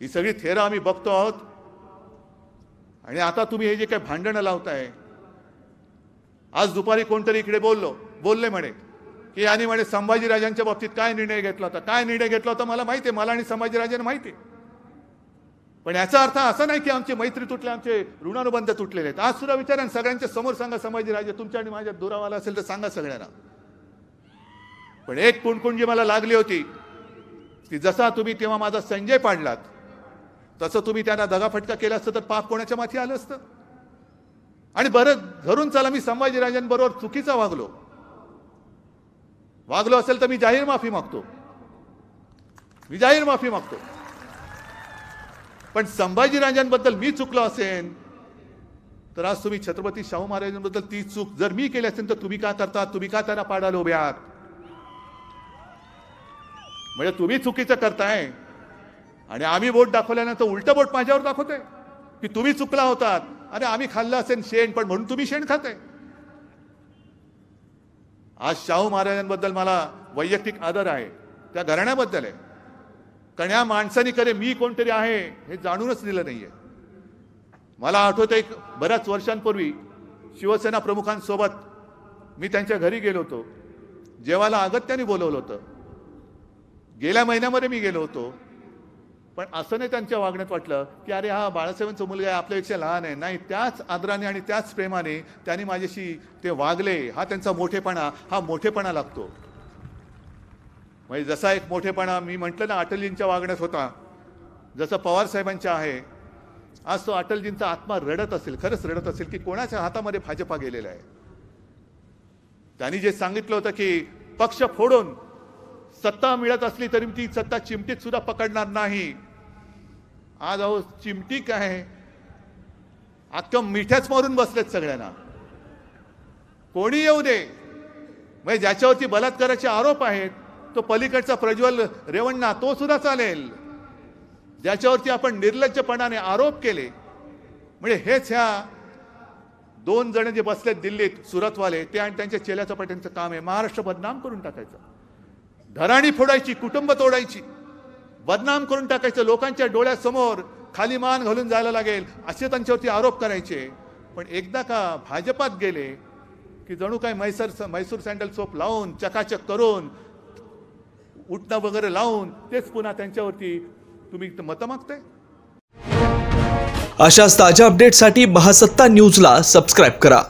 ही सगळी थेरं आम्ही बघतो आहोत। आणि आता तुम्ही हे जे काही भांडणं लावताय, आज दुपारी कोणतरी इकडे बोलले म्हणे की आणि म्हणे संभाजीराजांच्या बाबतीत काय निर्णय घेतला होता, काय निर्णय घेतला होता मला माहिती आहे, मला आणि संभाजीराजांना माहिती आहे। पण याचा अर्थ असा नाही की आमची मैत्री तुटले, आमचे ऋणानुबंध तुटलेले आहेत। आज सुद्धा विचारा सगळ्यांच्या समोर सांगा, संभाजीराजे तुमच्या आणि माझ्या दुरावाला असेल तर सांगा सगळ्यांना। पण एक कुणकुण जी मला लागली होती की जसा तुम्ही तेव्हा माझा संजय पाडलात, तसं तुम्ही त्यांना दगाफटका केला असतं तर पाप कोणाच्या माथी आलं असतं। आणि बरं धरून चला मी संभाजीराजांबरोबर चुकीचा वागलो असेल तर मी जाहीर माफी मागतो, पण संभाजीराजांबद्दल मी चुकलो असेल तर आज तुम्ही छत्रपती शाहू महाराजांबद्दल ती चूक जर मी केली असेल तर तुम्ही का करता, तुम्ही का त्यांना पाडायला उभे आहात? म्हणजे तुम्ही चुकीचं करताय आणि आम्ही बोट दाखवल्यानंतर उलटं बोट माझ्यावर दाखवतोय की तुम्ही चुकला होतात। अरे आम्ही खाल्लं असेल शेण, पण म्हणून तुम्ही शेण खाताय। आज शाहू महाराजांबद्दल मला वैयक्तिक आदर आहे, त्या घराण्याबद्दल आहे, कारण या माणसाने कधी मी कोणतरी आहे हे जाणूनच दिलं नाहीये। मला आठवतं एक बऱ्याच वर्षांपूर्वी शिवसेना प्रमुखांसोबत मी त्यांच्या घरी गेलो होतो, जेवायला अगत्याने बोलवलं होतं। गेल्या महिन्यामध्ये मी गेलो होतो, पण असं नाही त्यांच्या वागण्यात वाटलं की अरे हा बाळासाहेबांचा मुलगा आहे, आपल्यापेक्षा लहान आहे। नाही, त्याच आदराने आणि त्याच प्रेमाने त्यांनी माझ्याशी ते वागले। हा त्यांचा मोठेपणा, हा मोठेपणा लागतो। म्हणजे जसा एक मोठेपणा मी म्हटलं ना अटलजींच्या वागण्यात होता, जसं पवार साहेबांच्या आहे, आज तो अटलजींचा आत्मा रडत असेल, खरंच रडत असेल की कोणाच्या हातामध्ये भाजपा गेलेला आहे। त्यांनी जे सांगितलं होतं की पक्ष फोडून सत्ता मिळत असली तरी ती सत्ता चिमटीत सुद्धा पकडणार नाही। आज अहो चिमटी काय, अख्खं मिठ्याच मारून बसलेत सगळ्यांना, कोणी येऊ दे। म्हणजे ज्याच्यावरती बलात्काराचे आरोप आहेत तो पलीकडचा प्रज्वल रेवण्णा तो सुद्धा चालेल, ज्याच्यावरती आपण निर्लज्जपणाने आरोप केले। म्हणजे हेच ह्या दोन जण जे बसलेत दिल्लीत सुरतवाले, ते आणि त्यांच्या चेल्याचं पट्यांचं काम आहे महाराष्ट्र बदनाम करून टाकायचं, धराणी फोडायची, कुटुंब तोडायची, बदनाम करून टाकायचं, लोकांच्या डोळ्यासमोर खाली मान घालून जायला लागेल असे त्यांच्यावरती आरोप करायचे। पण एकदा का भाजपात गेले की जणू काय मैसूर सँडल सोप लावून चकाचक करून उठणं वगैरे लावून तेच पुन्हा त्यांच्यावरती तुम्ही मतं मागताय। अशाच ताज्या अपडेटसाठी महासत्ता न्यूजला सबस्क्राइब करा।